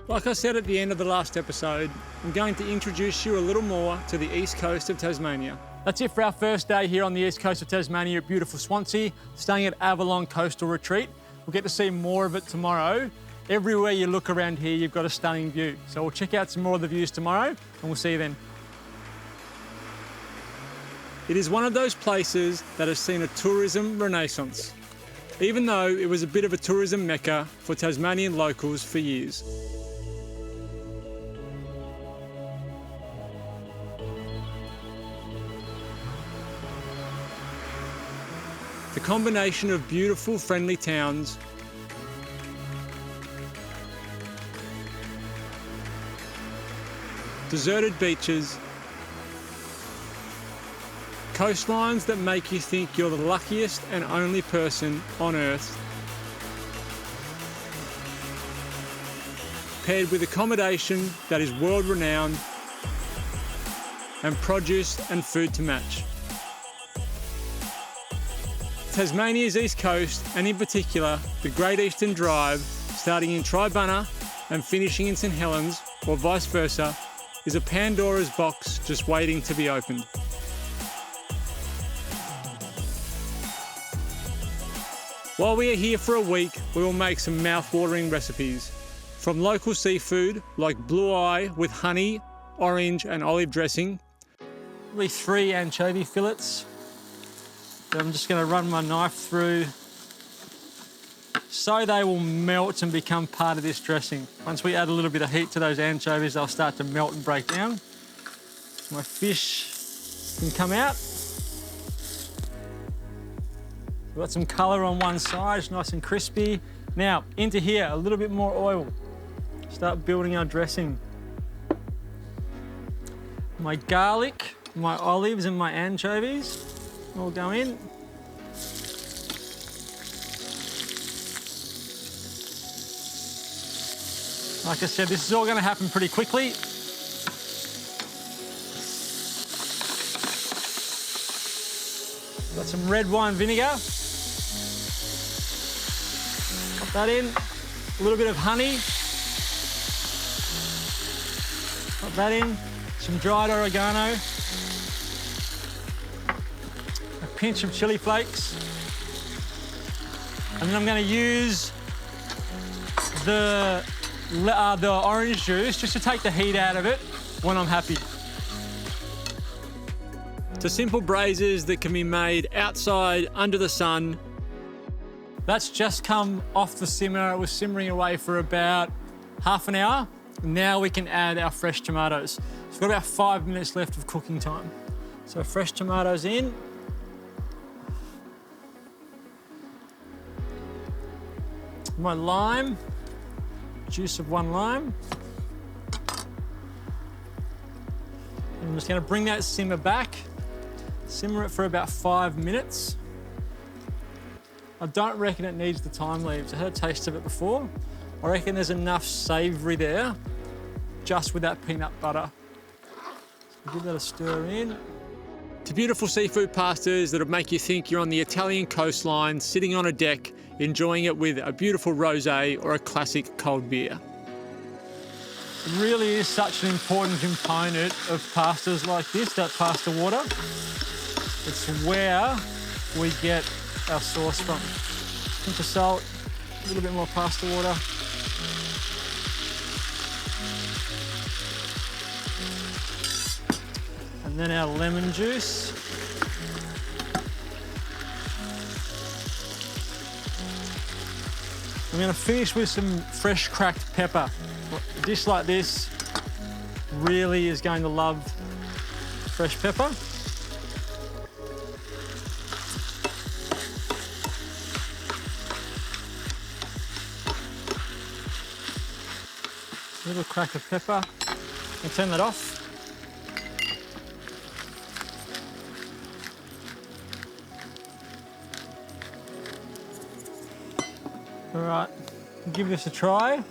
Like I said at the end of the last episode, I'm going to introduce you a little more to the east coast of Tasmania. That's it for our first day here on the east coast of Tasmania at beautiful Swansea, staying at Avalon Coastal Retreat. We'll get to see more of it tomorrow. Everywhere you look around here, you've got a stunning view. So we'll check out some more of the views tomorrow, and we'll see you then. It is one of those places that has seen a tourism renaissance, even though it was a bit of a tourism mecca for Tasmanian locals for years. The combination of beautiful, friendly towns, deserted beaches, coastlines that make you think you're the luckiest and only person on Earth, paired with accommodation that is world-renowned and produce and food to match. Tasmania's east coast, and in particular the Great Eastern Drive, starting in Tribunna and finishing in St Helens, or vice versa, is a Pandora's box just waiting to be opened. While we are here for a week, we will make some mouth-watering recipes. From local seafood like blue eye with honey, orange and olive dressing. Probably 3 anchovy fillets. I'm just going to run my knife through so they will melt and become part of this dressing. Once we add a little bit of heat to those anchovies, they'll start to melt and break down. My fish can come out. We've got some colour on one side, it's nice and crispy. Now, into here, a little bit more oil. Start building our dressing. My garlic, my olives and my anchovies all go in. Like I said, this is all going to happen pretty quickly. Got some red wine vinegar. Pop that in. A little bit of honey. Pop that in. Some dried oregano. A pinch of chili flakes. And then I'm going to use the orange juice just to take the heat out of it when I'm happy. To simple braises that can be made outside under the sun. That's just come off the simmer. It was simmering away for about half an hour. Now we can add our fresh tomatoes. So we've got about 5 minutes left of cooking time. So fresh tomatoes in. My lime, juice of 1 lime. I'm just going to bring that simmer back. Simmer it for about 5 minutes. I don't reckon it needs the thyme leaves. I had a taste of it before. I reckon there's enough savoury there just with that peanut butter. So give that a stir in. To beautiful seafood pastas that'll make you think you're on the Italian coastline, sitting on a deck, enjoying it with a beautiful rosé or a classic cold beer. It really is such an important component of pastas like this, that pasta water. It's where we get our sauce from. A pinch of salt, a little bit more pasta water. And then our lemon juice. I'm going to finish with some fresh cracked pepper. A dish like this really is going to love fresh pepper. A little crack of pepper. I'll turn that off. All right, give this a try.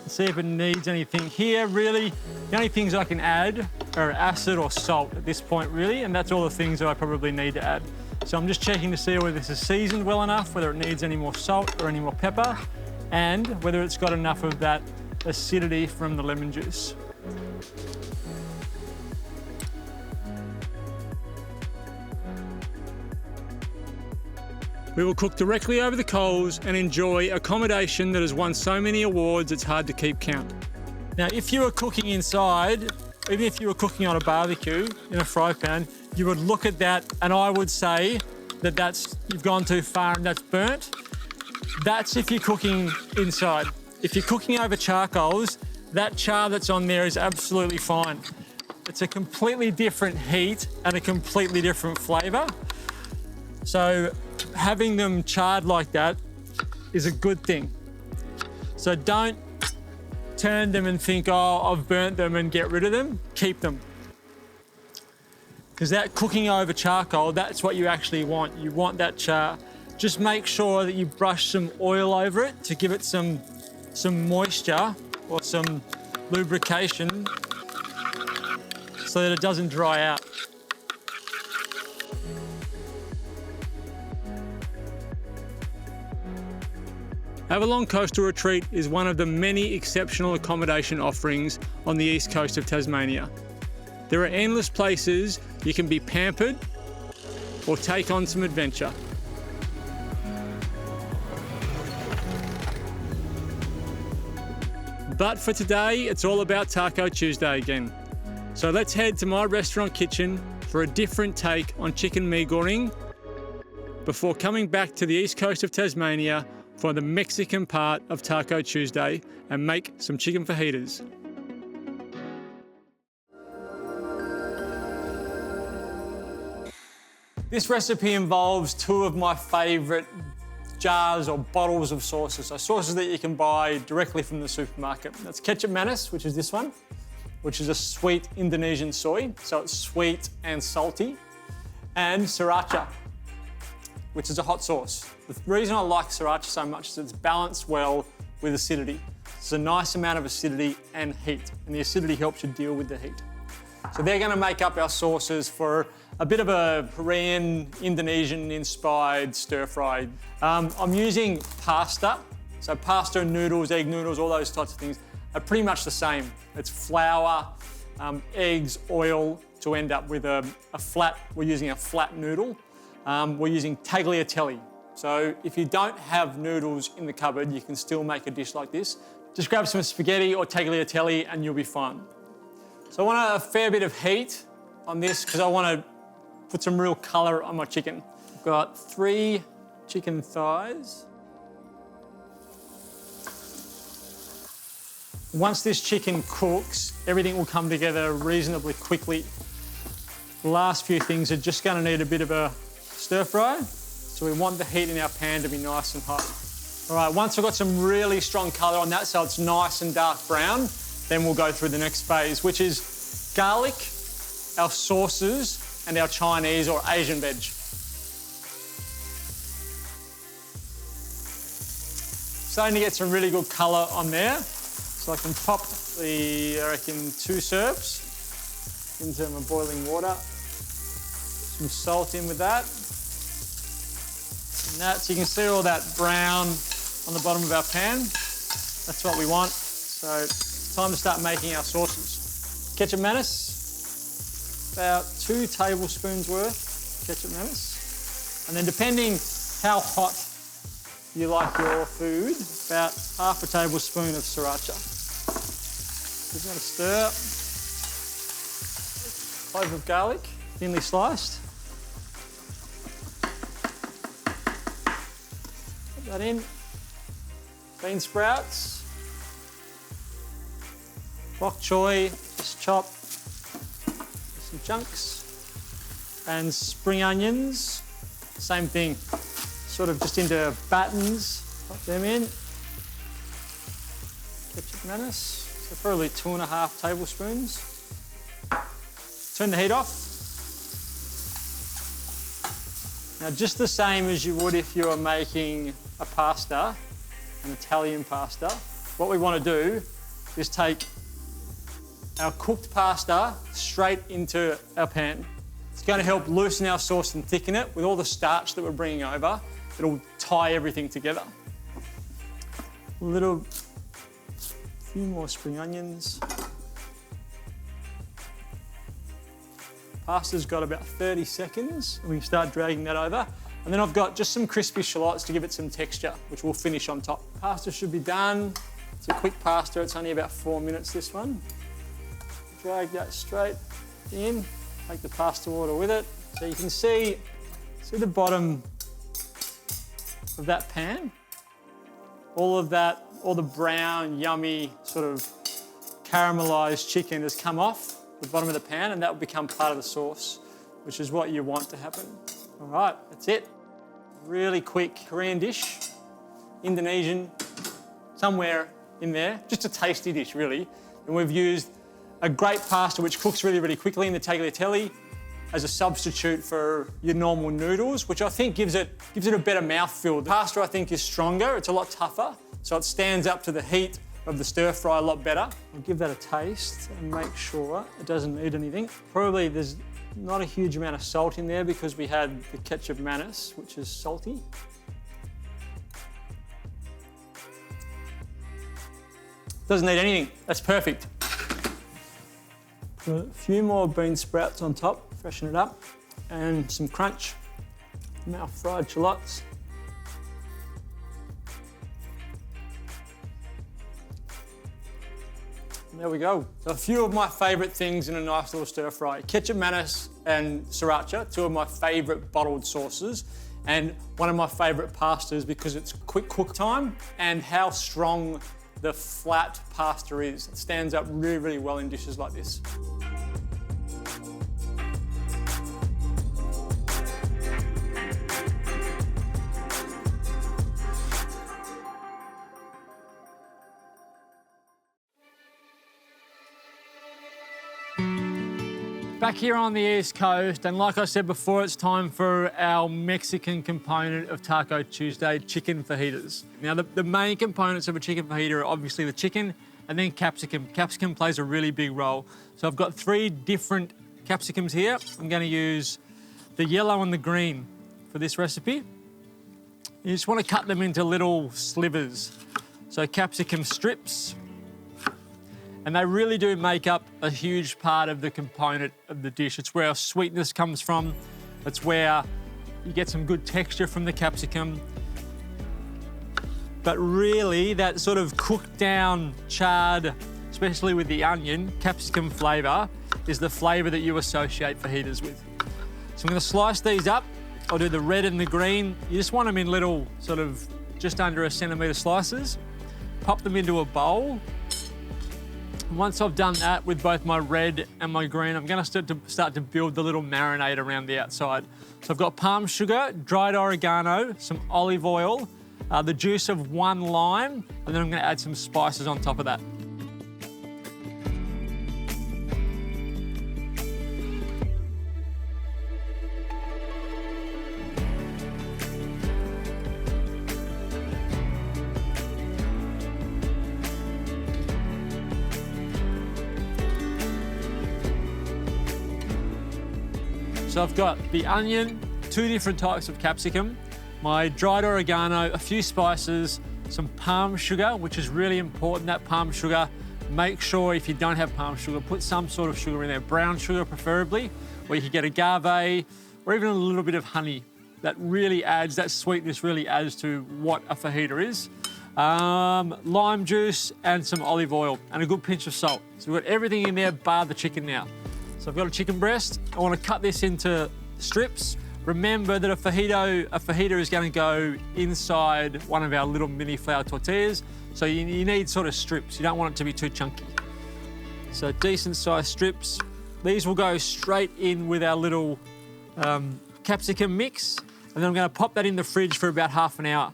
See if it needs anything here. Really, the only things I can add are acid or salt at this point, really, and that's all the things that I probably need to add. So I'm just checking to see whether this is seasoned well enough, whether it needs any more salt or any more pepper. and whether it's got enough of that acidity from the lemon juice. We will cook directly over the coals and enjoy accommodation that has won so many awards it's hard to keep count. Now, if you were cooking inside, even if you were cooking on a barbecue in a fry pan, you would look at that and I would say that you've gone too far and that's burnt. That's if you're cooking inside. If you're cooking over charcoals, that char that's on there is absolutely fine. It's a completely different heat and a completely different flavour. So having them charred like that is a good thing. So don't turn them and think, oh, I've burnt them and get rid of them. Keep them. Because that cooking over charcoal, that's what you actually want. You want that char. Just make sure that you brush some oil over it to give it some moisture or some lubrication so that it doesn't dry out. Avalon Coastal Retreat is one of the many exceptional accommodation offerings on the east coast of Tasmania. There are endless places you can be pampered or take on some adventure. But for today, it's all about Taco Tuesday again. So let's head to my restaurant kitchen for a different take on chicken Mee Goreng before coming back to the east coast of Tasmania for the Mexican part of Taco Tuesday and make some chicken fajitas. This recipe involves two of my favourite jars or bottles of sauces. So sauces that you can buy directly from the supermarket. That's ketchup manis, which is this one, which is a sweet Indonesian soy. So it's sweet and salty. And sriracha, which is a hot sauce. The reason I like sriracha so much is it's balanced well with acidity. It's a nice amount of acidity and heat, and the acidity helps you deal with the heat. So they're gonna make up our sauces for a bit of a Korean, Indonesian-inspired stir-fry. I'm using pasta. So pasta, noodles, egg noodles, all those types of things are pretty much the same. It's flour, eggs, oil to end up with we're using a flat noodle. We're using tagliatelle. So if you don't have noodles in the cupboard, you can still make a dish like this. Just grab some spaghetti or tagliatelle and you'll be fine. So I want a fair bit of heat on this because I want to put some real colour on my chicken. I've got 3 chicken thighs. Once this chicken cooks, everything will come together reasonably quickly. The last few things are just going to need a bit of a stir fry. So we want the heat in our pan to be nice and hot. All right, once we've got some really strong colour on that, so it's nice and dark brown, then we'll go through the next phase, which is garlic, our sauces, and our Chinese or Asian veg. Starting to get some really good colour on there. So I can pop I reckon 2 serves into my boiling water. Some salt in with that. And that, so you can see all that brown on the bottom of our pan. That's what we want. So it's time to start making our sauces. Ketchup manis, about 2 tablespoons worth ketchup manis. And then depending how hot you like your food, about half a tablespoon of sriracha. Just going to stir. Clove of garlic, thinly sliced. Put that in. Bean sprouts. Bok choy, just chop. Some chunks. And spring onions, same thing. Sort of just into battens, pop them in. Ketchup manis, so probably 2.5 tablespoons. Turn the heat off. Now just the same as you would if you were making a pasta, an Italian pasta, what we want to do is take our cooked pasta straight into our pan. It's going to help loosen our sauce and thicken it with all the starch that we're bringing over. It'll tie everything together. few more spring onions. Pasta's got about 30 seconds, and we can start dragging that over. And then I've got just some crispy shallots to give it some texture, which we'll finish on top. Pasta should be done. It's a quick pasta, it's only about 4 minutes, this one. Drag that straight in, take the pasta water with it. So you can see the bottom of that pan. All of that, all the brown, yummy, sort of caramelized chicken has come off the bottom of the pan, and that will become part of the sauce, which is what you want to happen. All right, that's it. Really quick Korean dish, Indonesian, somewhere in there. Just a tasty dish, really. And we've used a great pasta which cooks really, really quickly in the tagliatelle as a substitute for your normal noodles, which I think gives it a better mouthfeel. The pasta, I think, is stronger. It's a lot tougher, so it stands up to the heat of the stir fry a lot better. I'll give that a taste and make sure it doesn't need anything. Probably there's not a huge amount of salt in there because we had the ketchup manis, which is salty. Doesn't need anything, that's perfect. Put a few more bean sprouts on top, freshen it up, and some crunch from our fried shallots. There we go. So a few of my favourite things in a nice little stir fry. Ketchup manis and sriracha, two of my favourite bottled sauces, and one of my favourite pastas because it's quick cook time and how strong the flat pasta is. It stands up really, really well in dishes like this. Back here on the East Coast, and like I said before, it's time for our Mexican component of Taco Tuesday, chicken fajitas. Now, the main components of a chicken fajita are obviously the chicken and then capsicum. Capsicum plays a really big role. So I've got 3 different capsicums here. I'm going to use the yellow and the green for this recipe. You just want to cut them into little slivers. So capsicum strips. And they really do make up a huge part of the component of the dish. It's where our sweetness comes from. It's where you get some good texture from the capsicum. But really, that sort of cooked down, charred, especially with the onion, capsicum flavour, is the flavour that you associate fajitas with. So I'm going to slice these up. I'll do the red and the green. You just want them in little, sort of, just under 1 centimetre slices. Pop them into a bowl. Once I've done that with both my red and my green, I'm going to start to build the little marinade around the outside. So I've got palm sugar, dried oregano, some olive oil, the juice of 1 lime, and then I'm going to add some spices on top of that. So I've got the onion, 2 different types of capsicum, my dried oregano, a few spices, some palm sugar, which is really important, that palm sugar. Make sure if you don't have palm sugar, put some sort of sugar in there, brown sugar preferably, or you can get agave, or even a little bit of honey. That really adds, that sweetness really adds to what a fajita is. Lime juice and some olive oil and a good pinch of salt. So we've got everything in there bar the chicken now. So I've got a chicken breast. I want to cut this into strips. Remember that a fajita is going to go inside one of our little mini flour tortillas. So you need sort of strips. You don't want it to be too chunky. So decent sized strips. These will go straight in with our little capsicum mix. And then I'm going to pop that in the fridge for about half an hour.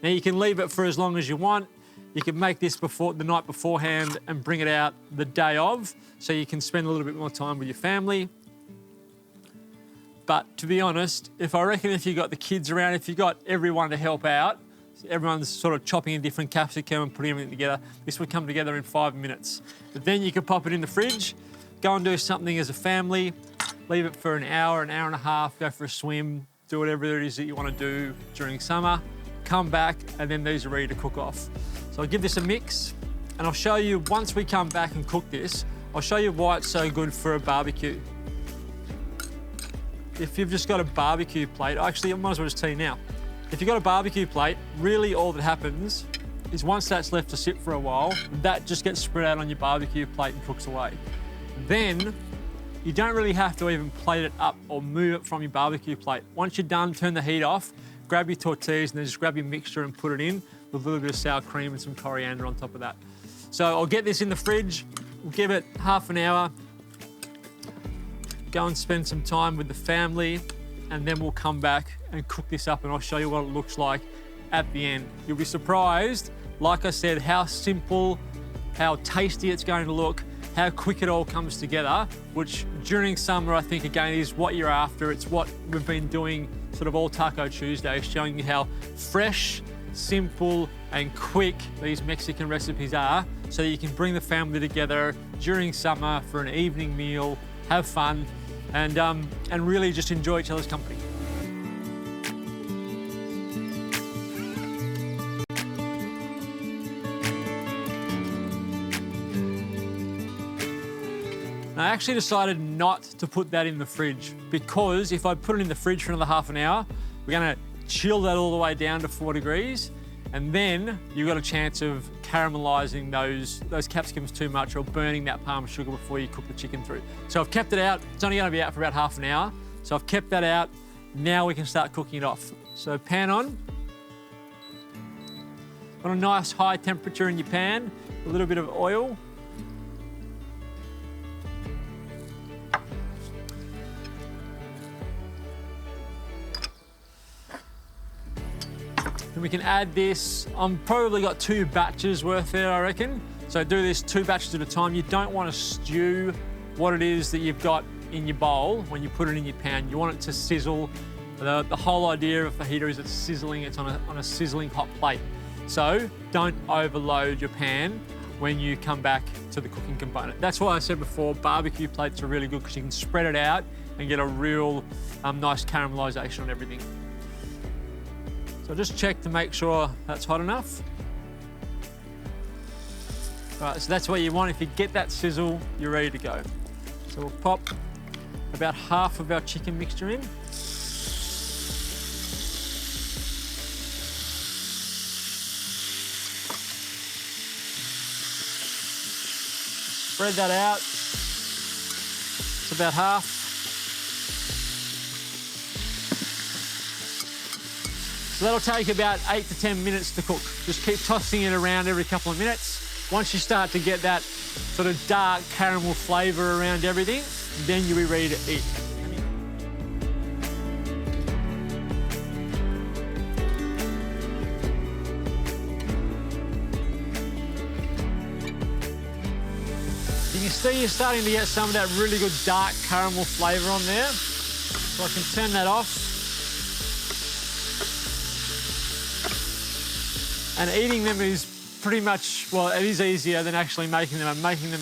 Now you can leave it for as long as you want. You can make this the night beforehand and bring it out the day of, so you can spend a little bit more time with your family. But to be honest, if you've got the kids around, if you've got everyone to help out, everyone's sort of chopping in different capsicum and putting everything together, this would come together in 5 minutes. But then you can pop it in the fridge, go and do something as a family, leave it for an hour and a half, go for a swim, do whatever it is that you want to do during summer, come back, and then these are ready to cook off. So I'll give this a mix, and I'll show you, once we come back and cook this, I'll show you why it's so good for a barbecue. If you've just got a barbecue plate, actually, I might as well just tell you now. If you've got a barbecue plate, really all that happens is once that's left to sit for a while, that just gets spread out on your barbecue plate and cooks away. Then, you don't really have to even plate it up or move it from your barbecue plate. Once you're done, turn the heat off, grab your tortillas, and then just grab your mixture and put it in with a little bit of sour cream and some coriander on top of that. So I'll get this in the fridge, we'll give it half an hour, go and spend some time with the family, and then we'll come back and cook this up, and I'll show you what it looks like at the end. You'll be surprised, like I said, how simple, how tasty it's going to look, how quick it all comes together, which during summer, I think, again, is what you're after. It's what we've been doing sort of all Taco Tuesday, showing you how fresh, simple, and quick these Mexican recipes are, so that you can bring the family together during summer for an evening meal, have fun, and really just enjoy each other's company. I actually decided not to put that in the fridge, because if I put it in the fridge for another half an hour, we're gonna chill that all the way down to 4 degrees, and then you've got a chance of caramelizing those capsicums too much or burning that palm sugar before you cook the chicken through. So I've kept it out. It's only gonna be out for about half an hour. So I've kept that out. Now we can start cooking it off. So pan on a nice high temperature in your pan, a little bit of oil. And we can add this. I'm probably got 2 batches worth there, I reckon. So do this 2 batches at a time. You don't want to stew what it is that you've got in your bowl when you put it in your pan. You want it to sizzle. The whole idea of fajita is it's sizzling. It's on a sizzling hot plate. So don't overload your pan when you come back to the cooking component. That's why I said before, barbecue plates are really good, because you can spread it out and get a real nice caramelization on everything. So just check to make sure that's hot enough. All right, so that's what you want. If you get that sizzle, you're ready to go. So we'll pop about half of our chicken mixture in. Spread that out. It's about half. So that'll take about 8 to 10 minutes to cook. Just keep tossing it around every couple of minutes. Once you start to get that sort of dark caramel flavour around everything, then you'll be ready to eat. You can see you're starting to get some of that really good dark caramel flavour on there. So I can turn that off. And eating them is pretty much, well, it is easier than actually making them. And making them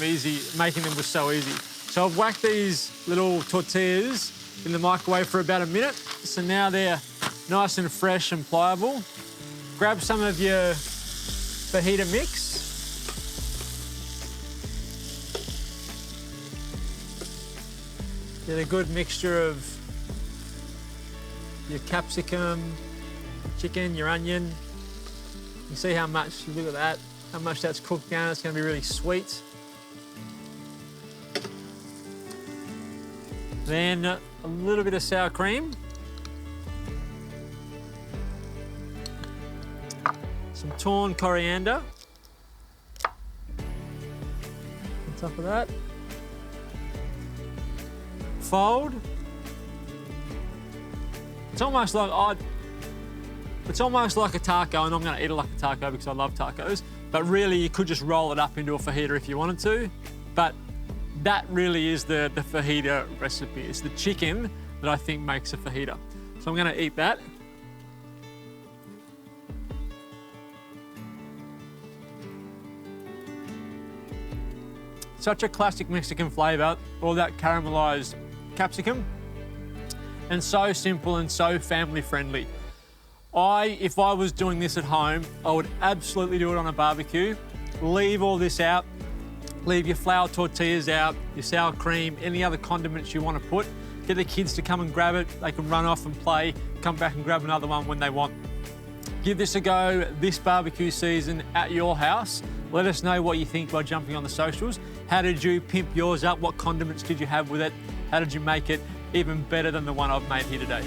was so easy. So I've whacked these little tortillas in the microwave for about a minute. So now they're nice and fresh and pliable. Grab some of your fajita mix. Get a good mixture of your capsicum, chicken, your onion. You see how much, look at that, how much that's cooked down. It's going to be really sweet. Then a little bit of sour cream. Some torn coriander. On top of that. Fold. It's almost like a taco, and I'm going to eat it like a taco because I love tacos. But really, you could just roll it up into a fajita if you wanted to. But that really is the fajita recipe. It's the chicken that I think makes a fajita. So I'm going to eat that. Such a classic Mexican flavour, all that caramelised capsicum, and so simple and so family friendly. If I was doing this at home, I would absolutely do it on a barbecue. Leave all this out. Leave your flour tortillas out, your sour cream, any other condiments you want to put. Get the kids to come and grab it. They can run off and play, come back and grab another one when they want. Give this a go this barbecue season at your house. Let us know what you think by jumping on the socials. How did you pimp yours up? What condiments did you have with it? How did you make it even better than the one I've made here today?